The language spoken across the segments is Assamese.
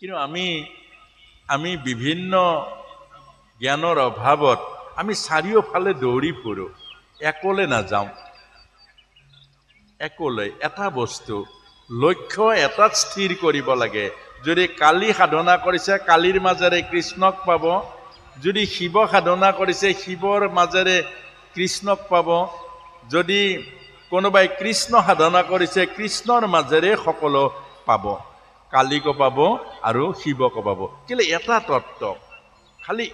কিন্তু আমি বিভিন্ন জ্ঞানৰ অভাৱত আমি চাৰিওফালে দৌৰি ফুৰো, একলে নাযাওঁ। একলে এটা বস্তু লক্ষ্য এটাত স্থিৰ কৰিব লাগে। যদি কালী সাধনা কৰিছে কালীৰ মাজেৰে কৃষ্ণক পাব, যদি শিৱ সাধনা কৰিছে শিৱৰ মাজেৰে কৃষ্ণক পাব, যদি কোনোবাই কৃষ্ণ সাধনা কৰিছে কৃষ্ণৰ মাজেৰে সকলো পাব, কালীকো পাব আৰু শিৱকো পাব। কেলে এটা তত্ত্ব, খালি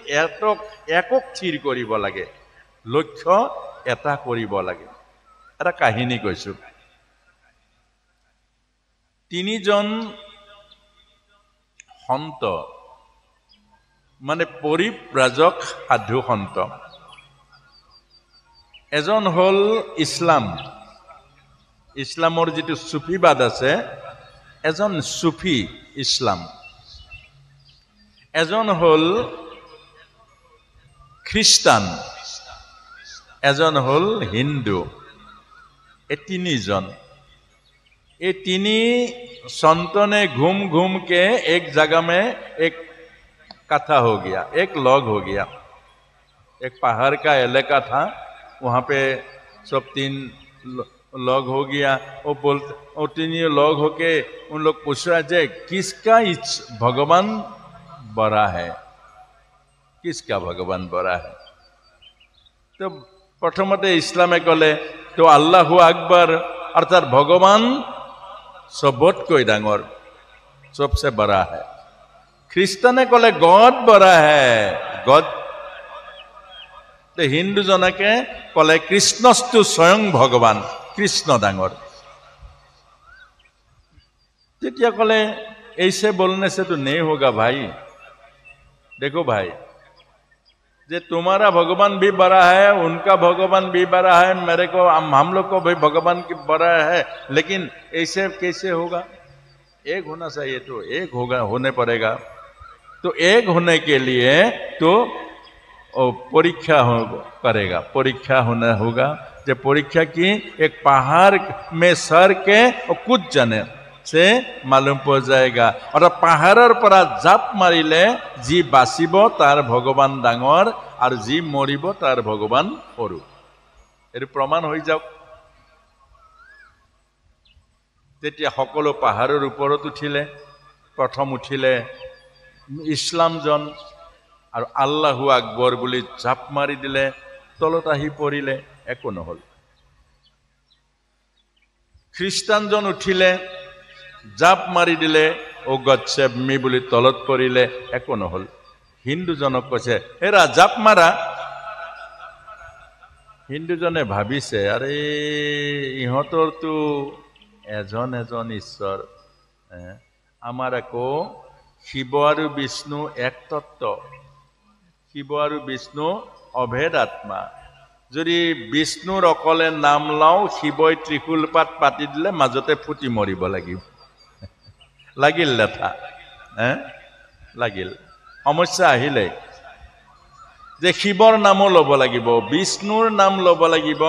একক স্থিৰ কৰিব লাগে, লক্ষ্য এটা কৰিব লাগে। এটা কাহিনী কৈছো। তিনিজন সন্ত, মানে পৰিব্ৰাজক সাধু সন্ত। এজন হ'ল ইছলামৰ যিটো চুফিবাদ আছে, এজন চুফি ইছলাম। এজন হ'ল খ্ৰীষ্টান, এজন হ'ল হিন্দু। এই তিনিজন, ये तीनी संतों ने घूम घूम के एक जगह में एक कथा हो गया, एक लॉग हो गया। एक पहाड़ का इलाका था, वहाँ पे सब तीन लॉग हो गया। वो तीनों लॉग होके उन लोग पूछ रहे थे किसका भगवान बड़ा है, किसका भगवान बड़ा है। तो प्रथमते इस्लामे कले तो अल्लाहु अकबर अर्थात भगवान सबतকৈ ডাঙৰ, सबसे बड़ा है। খ্ৰীষ্টানে কলে গড बड़ा है, गॉड। तो हिंदू जनके कले कृष्णस्तु स्वयं भगवान, कृष्ण डाঙर। তেতিয়া कले ऐसे बोलने से तो नहीं होगा भाई। देखो भाई, जे तुम्हारा भगवान भी बड़ा है, उनका भगवान भी बड़ा है, मेरे को हम लोग को भी भगवान की बड़ा है, लेकिन ऐसे कैसे होगा? एक होना चाहिए, तो एक होने पड़ेगा। तो एक होने के लिए तो परीक्षा करेगा, परीक्षा होना होगा। जब परीक्षा की एक पहाड़ में सर के कुछ जाने से मालूम पड़ जाएगा। और पहाड़र पर जाप मारिले जी बाचिब तार भगवान डाঙर, और जी मरिब तार भगवान सरू। ये प्रमाण हो जाओ। तेतिया सकलो पहाड़र ऊपरत उठिले, प्रथम उठिले इस्लामजन और अल्लाहु अकबर बुली जाप मारि दिले, तलत आहि परिले, एको नहल। ख्रिस्टानजन उठिले, जाप मारि दिले, ओ गॉड सेव मी बुली तलत परिले, एको नहल। हिंदुजनक कैसे हेरा जाप मारा। हिंदुजने भाविसे अरे इहतर तो एजन एजन ईश्वर, आमार को शिव और विष्णु एक तत्व, शिव और विष्णु अभेद आत्मा। যদি বিষ্ণুৰ অকলে নাম লওঁ, শিৱই ত্ৰিশূল পাত পাতি দিলে মাজতে ফুটি মৰিব লাগিব। লাগিল লেঠা, লাগিল। সমস্যা আহিলে যে শিৱৰ নামো ল'ব লাগিব, বিষ্ণুৰ নাম ল'ব লাগিব,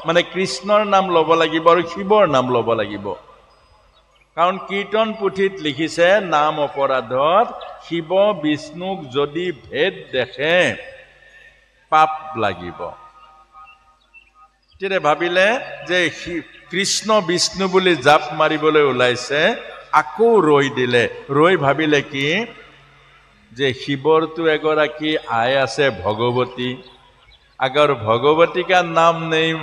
মানে কৃষ্ণৰ নাম ল'ব লাগিব আৰু শিৱৰ নাম ল'ব লাগিব। কাৰণ কীৰ্তন পুথিত লিখিছে নাম অপৰাধত শিৱ বিষ্ণুক যদি ভেদ দেখে পাপ লাগিব। তেতিয়া ভাবিলে যে কৃষ্ণ বিষ্ণু বুলি জাপ মাৰিবলৈ ওলাইছে, আকৌ ৰৈ দিলে। ৰৈ ভাবিলে কি যে শিৱৰতো এগৰাকী আই আছে भगवती, अगर भगवती का नाम नहीं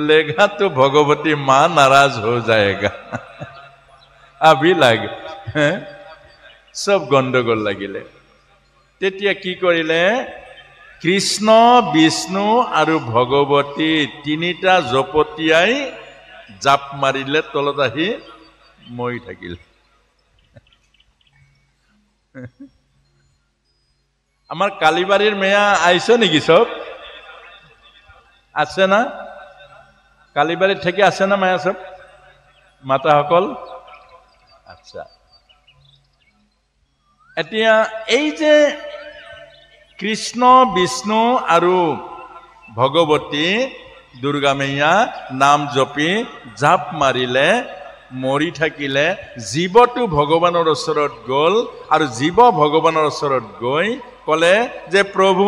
लेगा तो भगवती माँ नाराज हो जाएगा। अभी लागे सब गंडगोल लागिले। तेतिया की करिले कृष्ण विष्णु और भगवती तीनिटा जपतियाई जाप मारिले, तलत आहि मरि থাকিল। আমার কালীবাড়ির মেয়া আইছে নাকি? সব আছে না? কালীবাড়ির থেকে আছে না মায়া সব মাতা সকল? আচ্ছা, এতিয়া এই যে কৃষ্ণ বিষ্ণু আৰু ভগৱতী দুৰ্গা মেয়া নাম জপি জাপ মাৰিলে মৰি থাকিলে জীৱটো ভগৱানৰ ওচৰত গ'ল আৰু জীৱ ভগৱানৰ ওচৰত গৈ ক'লে যে প্ৰভু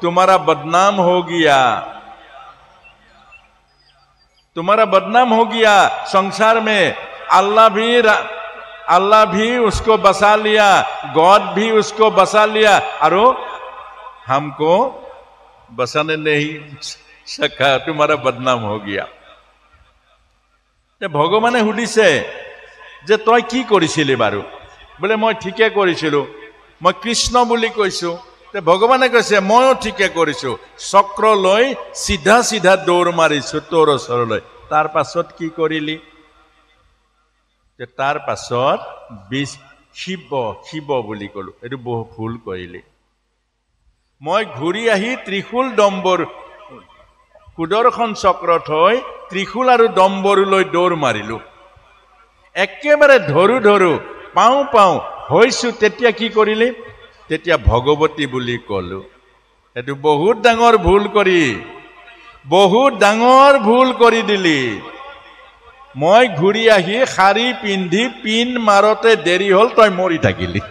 তোমাৰা বদনাম हो गया, तुम्हारा बदनाम हो गया संसार में। अल्लाह भी उसको बसा लिया, गॉड भी उसको बसा लिया, और हमको बसाने नहीं सका, तुम्हारा बदनाम हो गया। भगवाने सुधिसे जे तई कि करिसिली बारू? बोले मैं ठीके करिसिलो, मैं कृष्ण बुली কৈছো। भगवाने कैसे मयो ठीके करिছো, चक्र लई सीधा सीधा दौड़ मारिছো तोर ओचरলৈ। तार पाছত कि करिली? तार पाছত शिव शिव बुली कलो, एटु बहु भूल करिली। मैं घूरी आही त्रिशूल डम्बर सुदर्शन चक्र थई त्रिशूल और डम्बरुলৈ दौड़ मारिलो। एकेबारे धरू धरू पाऊ पाऊ হৈছো, तेतिया कि करिली? तेतिया भगवती बुली कलो। एटु बहुत डांगर भूल करी, बहुत डांगर भूल करी दिली। मैं घूरी आही शारी पिंधि पिन मारते देरी हल, तई मरी থাকিলি।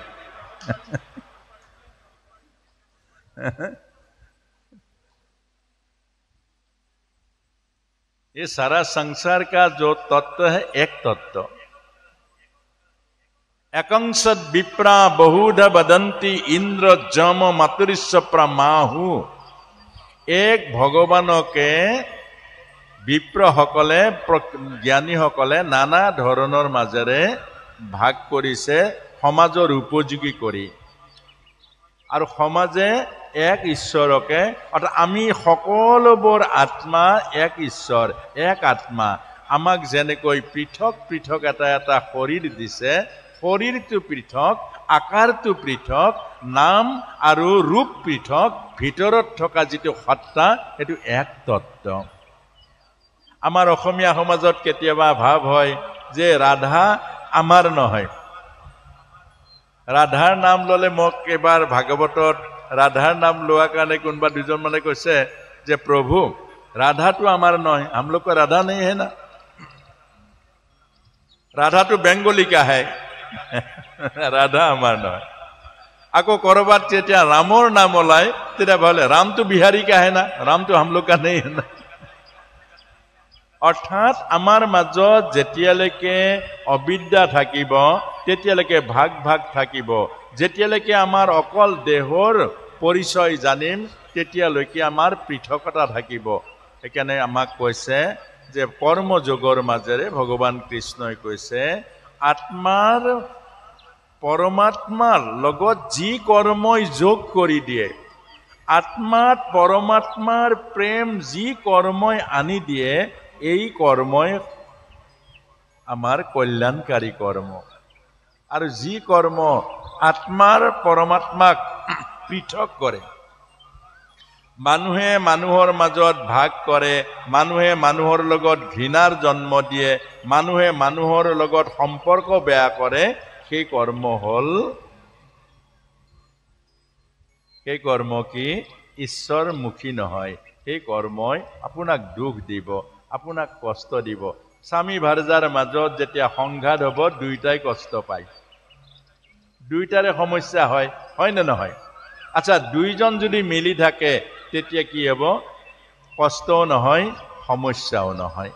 ये सारा संसार का जो तत्व है एक तत्व। एकंसद विप्रा बहुधा वदंती इंद्र जम मातुरिश्व प्रमाहु। एक भगवानके विप्र सकले ज्ञानी सकले नाना धৰণৰ মাজেৰে भाग কৰিছে সমাজৰ উপযোগী কৰি, আৰু সমাজে এক ঈশ্বৰকে, অৰ্থাৎ আমি সকলোবোৰ আত্মা এক ঈশ্বৰ, এক আত্মা। আমাক যেনেকৈ পৃথক পৃথক এটা এটা শৰীৰ দিছে, শৰীৰটো পৃথক, আকাৰটো পৃথক, নাম আৰু ৰূপ পৃথক, ভিতৰত থকা যিটো সত্তা সেইটো এক তত্ত্ব। আমাৰ অসমীয়া সমাজত কেতিয়াবা ভাৱ হয় যে ৰাধা আমাৰ নহয়। ৰাধাৰ নাম ললে মোক এবাৰ ভাগৱতত राधार नाम लोआ कारण कोनबा दुजन माने কৈছে যে प्रभु राधा तो हमार नहीं, हम लोग को राधा नहीं है ना, राधा तो बेंगोली का है। राधा हमार नहीं। आको करबात जेतिया रामर नाम ओलाय तेतिया बोले राम तो बिहारी का है ना, राम तो हम लोग का नहीं है ना। अर्थात आमार মাজত যেতিয়ালৈকে অবিদ্যা থাকিব তেতিয়ালৈকে ভাগ ভাগ থাকিব। যেতিয়ালৈকে আমাৰ অকল দেহৰ পৰিচয় জানিম তেতিয়ালৈকে আমাৰ পৃথকতা থাকিব। সেইকাৰণে আমাক কৈছে যে কৰ্মযোগৰ মাজেৰে ভগৱান কৃষ্ণই কৈছে আত্মাৰ পৰমাত্মাৰ লগত যি কৰ্মই যোগ কৰি দিয়ে, আত্মাত পৰমাত্মাৰ প্ৰেম যি কৰ্মই আনি দিয়ে, এই কৰ্মই আমাৰ কল্যাণকাৰী কৰ্ম। আৰু যি কৰ্ম आत्मार परमात्माक पृथक करे, मानुहे मानुहर মাজত भाग करे, मानुहे मानुहर लगत घृणार जन्म दिए, मानुहे मानुहर लगत सम्पर्क बेया करे, সেই কর্ম হল, সেই কর্ম কি ঈশ্বৰমুখী নহয়। সেই কৰ্মই আপোনাক দুখ দিব, আপোনাক কষ্ট দিব। স্বামী ভাৰ্যাৰ মাজত যেতিয়া সংঘাত হ'ব দুইটাই কষ্ট পায়, দুইটাৰে সমস্যা হয়, হয় না নহয়? আচ্ছা, দুইজন যদি মিলি থাকে তেতিয়া কি হ'ব? কষ্টও নহয়, সমস্যাও নহয়।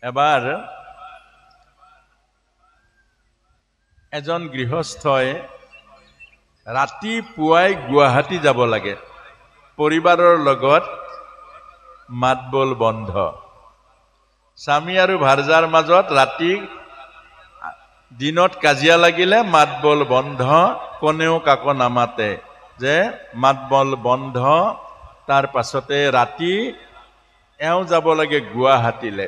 এবাৰ এজন গৃহস্থই ৰাতিপুৱাই গুৱাহাটী যাব লাগে, পৰিবাৰৰ লগত মাতবোল বন্ধ। স্বামী আৰু ভাৰ্যাৰ মাজত ৰাতি দিনত কাজিয়া লাগিলে মাতবোল বন্ধ, কোনেও কাকো নামাতে, যে মাতবোল বন্ধ। তাৰ পাছতে ৰাতি এওঁ যাব লাগে গুৱাহাটীলে।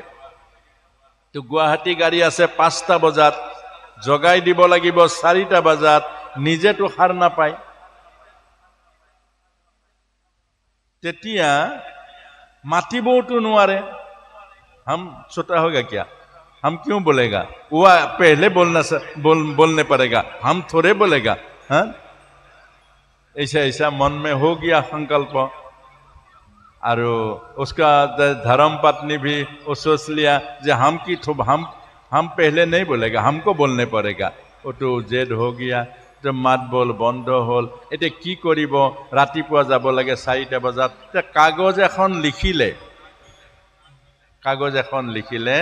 তো গুৱাহাটী গাড়ী আছে 5টা বজাত, জগাই দিব লাগিব 4টা বজাত, নিজেতো সাৰ নাপায়। তেতিয়া मातिबोतो नुआरे, हम छोटा होगा क्या, हम क्यों बोलेगा, वो पहले बोलने पड़ेगा, हम थोड़े बोलेगा। हाँ, ऐसा ऐसा मन में हो गया संकल्प। और उसका धर्म पत्नी भी वो सोच लिया जे हम की हम पहले नहीं बोलेगा, हमको बोलने पड़ेगा। वो तो जेद हो गया, तो मात बोल बंद हल। एते की करिब, रातिपुवा যাব লাগে 4টা বজাত। कागज এখন লিখিলে, कागज এখন লিখিলে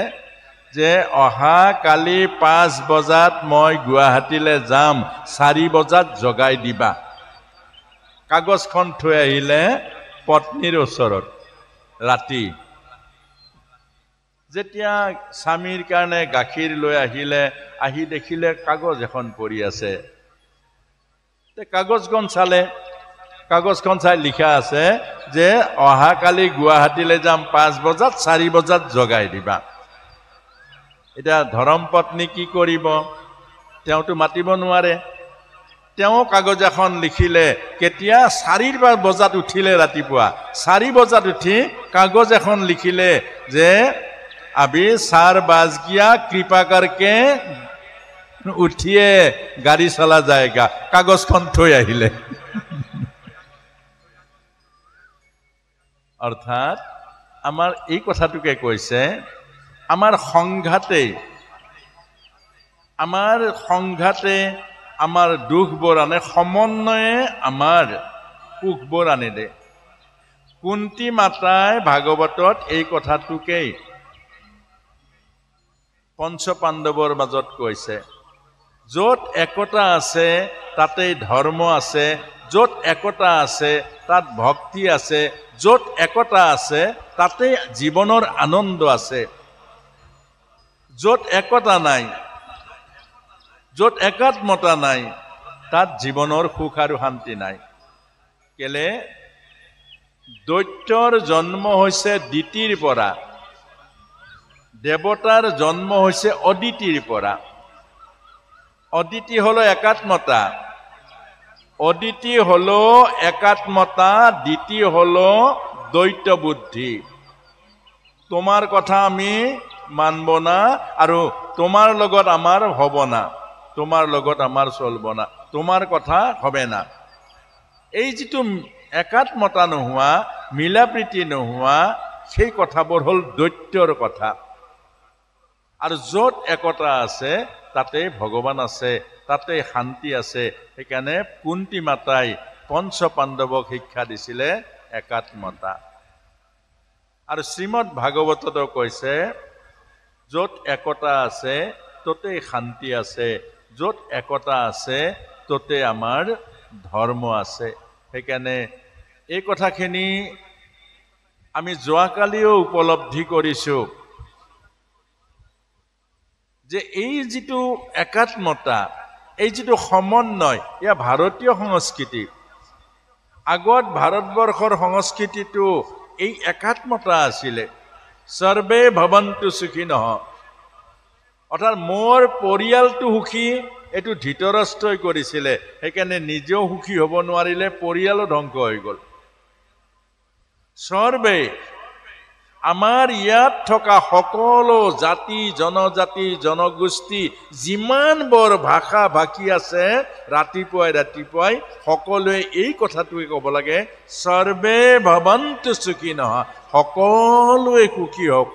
যে অহা কালি 5 বজাত মই গুৱাহাটীলৈ যাম, 4 বজাত জগাই দিবা। কাগজখন থৈ আহিলে পত্নীৰ ওচৰত ৰাতি। যেতিয়া স্বামীৰ কাৰণে গাখীৰ লৈ আহিলে, আহি দেখিলে কাগজ এখন পৰি আছে। কাগজখন চালে, কাগজখন চাই লিখা আছে যে অহা কালি গুৱাহাটীলৈ যাম 5 বজাত, 4 বজাত জগাই দিবা। এটা ধৰম পত্নী কি কৰিব, তেওঁতো মাতিব নোৱাৰে। তেওঁ কাগজ এখন লিখিলে কেতিয়া 4 বজাত উঠিলে, ৰাতিপুৱা 4 বজাত উঠি কাগজ এখন লিখিলে যে अभी 4 बज गया, कृपा करके उठिए, गाड़ी चला जाएगा। कागज खन थৈ আহিলে। अर्थात आमार এই কথাটোকে কৈছে, आमार সংঘাতে आमार दुखবোৰ আনে, সমন্বয়ে आमार সুখবোৰ আনি দে। কুন্তি মাতাই ভাগৱতত এই কথাটোকেই पंच पांडवर মাজত কৈছে, যত একতা আছে তাতেই ধর্ম আছে, যত একতা আছে তাত ভক্তি আছে, যত একতা আছে তাতে জীবনের আনন্দ আছে। যত একতা নাই, যত একাত্মতা নাই, তাত জীবনের সুখ আর শান্তি নাই। কেলে দৈত্যৰ জন্ম হৈছে দিতিৰ পৰা, দেবতাৰ জন্ম হয়েছে অদিতিৰ পৰা। অদিতি হলো একাত্মতা, অদিতি হলো একাত্মতা, দিতি হলো দ্বৈত বুদ্ধি। তোমার কথা আমি মানব না, আর তোমার লগত আমার হব না, তোমার লগত আমার চলব না, তোমার কথা হবে না। এই যেটো একাত্মতা নোহোৱা, মিলাপ্ৰীতি নোহোৱা, সেই কথাবোৰ হল দৈত্যৰ কথা। আৰ যত একতা আছে তাতে ভগবান আছে, তাতে শান্তি আছে। সেইকাৰণে কুন্তি মাতাই পঞ্চ পাণ্ডৱক শিক্ষা দিছিলে একাত্মতা। আৰ শ্ৰীমদ ভাগৱতত কৈছে যত একতা আছে ততে শান্তি আছে, যত একতা আছে ততে আমার ধর্ম আছে। সেইকাৰণে এই কথাখিনি আমি যোৱাকালিও উপলব্ধি কৰিছো যে এই যেটো একাত্মতা, এই যেটো সমন্বয়, ইয়া ভাৰতীয় সংস্কৃতি। আগত ভাৰতবৰ্ষৰ সংস্কৃতিটো এই একাত্মতা আছিলে, সৰ্বে ভবন্তু সুখিনঃ। অৰ্থাৎ মোৰ পৰিয়ালটো সুখী, এইটো ধৃতৰাষ্ট্ৰই কৰিছিলে। সেইকাৰণে নিজেও সুখী হ'ব নোৱাৰিলে, পৰিয়ালো ধ্বংস হৈ গ'ল। সৰ্বে আমাৰ ইয়াত থকা সকলো জাতি জনজাতি জনগোষ্ঠী যিমান বৰ ভাষা ভাষী আছে, ৰাতিপুৱাই ৰাতিপুৱাই সকলোৱে এই কথাটোৱে ক'ব লাগে, সৰ্বে ভৱন্তু সুখিনঃ, সকলোৱে সুখী হওক।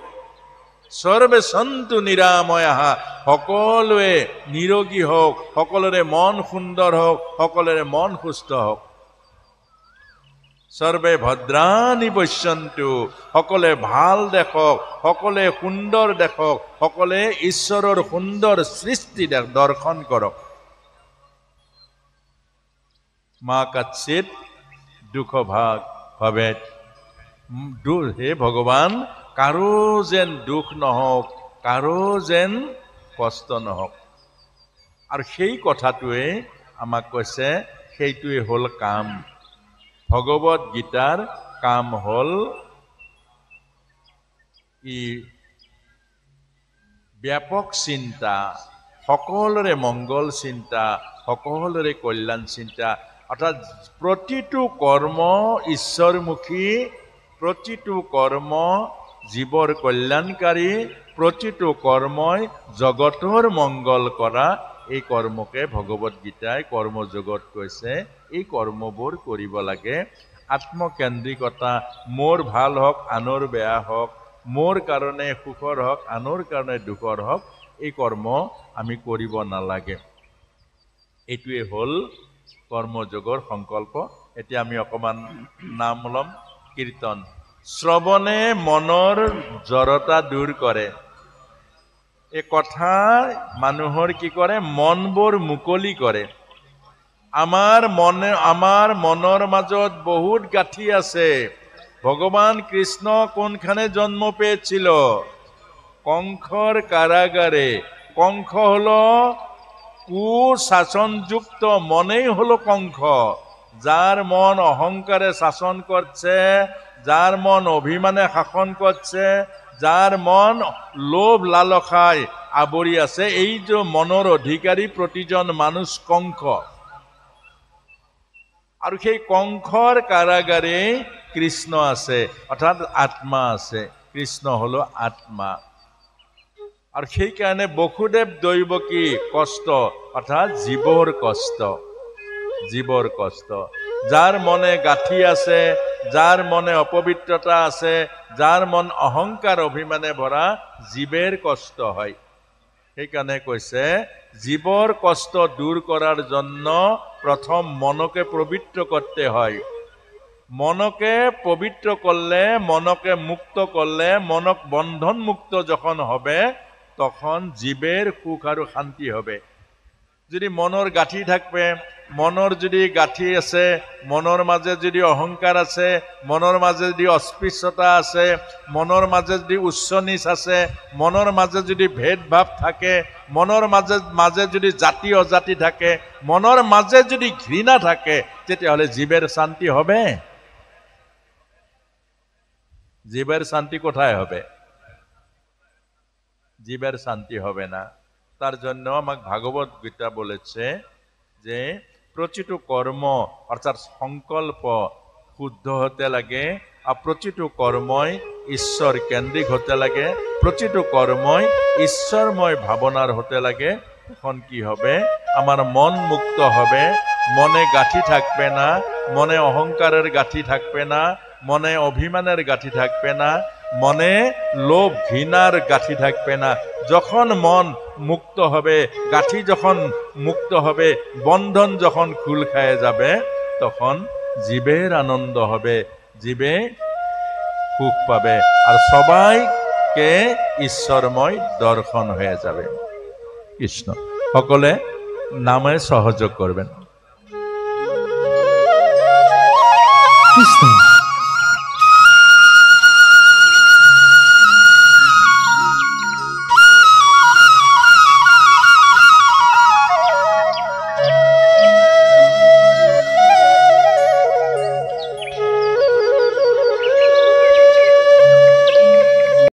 সৰ্বে সন্তু নিৰাময়াঃ, সকলোৱে নিৰোগী হওক, সকলোৰে মন সুন্দৰ হওক, সকলোৰে মন সুস্থ হওক। সৰ্বে ভদ্ৰানি পশ্যন্তু, সকলে ভাল দেখক, সকলে সুন্দৰ দেখক, সকলে ঈশ্বৰৰ সুন্দর সৃষ্টি দর্শন করক। মা কাচ্চিত দুঃখ ভাগ হবে। হে ভগবান, কারো যেন দুখ নহওক, কারো যেন কষ্ট নহওক। আর সেই কথাটোৱে আমাক কৈছে, সেইটোৱে হল কাম। ভগৱত গীতাৰ কাম হল ই ব্যাপক চিন্তা, সকলোৰে মংগল চিন্তা, সকলোৰে কল্যাণ চিন্তা। অৰ্থাৎ প্ৰতিটো কৰ্ম ঈশ্বৰমুখী, প্ৰতিটো কৰ্ম জীবৰ কল্যাণকাৰী, প্ৰতিটো কৰ্মই জগতৰ মংগল কৰা। এই কৰ্মকে ভগৱত গীতাই কৰ্মযোগত কৈছে, এই কৰ্মবোৰ কৰিব লাগে। আত্মকেন্দ্ৰিকতা, মোৰ ভাল হওক আনৰ বেয়া হওক, মোৰ কাৰণে সুখৰ হওক আনৰ কাৰণে দুখৰ হওক, এই কৰ্ম আমি কৰিব নালাগে। এইটোৱে হ'ল কৰ্মযোগৰ সংকল্প। এতিয়া আমি অকমান নাম ল'ম, কীৰ্তন। শ্ৰৱণে মনৰ জড়তা দূৰ কৰে। এই কথা মানুহৰ কি কৰে, মনবোৰ মুকলি কৰে। আমাৰ মনৰ মাজত বহুত গাঁঠি আছে। ভগবান কৃষ্ণ কোনখানে জন্ম পেয়েছিল? কংসর কারাগারে। কংস হলো কুশাসনযুক্ত, মনেই হলো কংস। যার মন অহংকারে শাসন করছে, যার মন অভিমানে শাসন করছে, যার মন লোভ লালসায় আবৰি আছে, এই যে মনৰ অধিকাৰী প্ৰতিজন মানুষ কংস। আৰু সেই কংসৰ কাৰাগাৰে কৃষ্ণ আছে, অৰ্থাৎ আত্মা আছে। কৃষ্ণ হলো আত্মা। আর সেই কারণে বসুদেব দৈবকী কষ্ট, অর্থাৎ জীবর কষ্ট। জীবর কষ্ট, যার মনে গাঁঠি আছে, যার মনে অপবিত্রতা আছে, যার মন অহংকার অভিমানে ভরা, জীবের কষ্ট হয়। সেই কারণে কৈছে জীবর কষ্ট দূর করার জন্য প্রথম মনকে পবিত্র করতে হয়। মনকে পবিত্র করলে, মনকে মুক্ত করলে, মনক বন্ধন মুক্ত যখন হবে, তখন জীবের সুখ আর শান্তি হবে। যদি মনের গাঁঠি থাকবে, মনের যদি গাঁঠি আছে, মনের মাঝে যদি অহংকার আছে, মনের মাঝে যদি অস্পৃশ্যতা আছে, মনের মাঝে যদি উচ্চ নিচ আছে, মনের মাঝে যদি ভেদভাব থাকে, মনের মাঝে যদি জাতি অজাতি থাকে, মনের মাঝে যদি ঘৃণা থাকে, তেতিয়াহলে জীবের শান্তি হবে? জীবের শান্তি কোথায় হবে? জীবের শান্তি হবে না। তার জন্য আমাকে ভাগবত গীতা বলেছে যে প্রতিটো কর্ম অর্থাৎ সংকল্প শুদ্ধ হতে লাগে, আর প্রতিটো কর্মই ঈশ্বর কেন্দ্রিক হতে লাগে, প্রতিটো কর্মই ঈশ্বরময় ভাবনার হতে লাগে। তখন কি হবে? আমার মন মুক্ত হবে, মনে গাঁঠি থাকবে না, মনে অহংকারের গাঁঠি থাকবে না, মনে অভিমানের গাঁঠি থাকবে না, মনে লোভ ঘৃণার গাঁঠি থাকবে না। যখন মন মুক্ত হবে, গাঁঠি যখন মুক্ত হবে, বন্ধন যখন খুল খায় যাবে, তখন জীবের আনন্দ হবে, জীবে সুখ পাবে, আর সবাইকে ঈশ্বরময় দর্শন হয়ে যাবে। কৃষ্ণ সকলে নামে সহযোগ করবেন। কৃষ্ণ।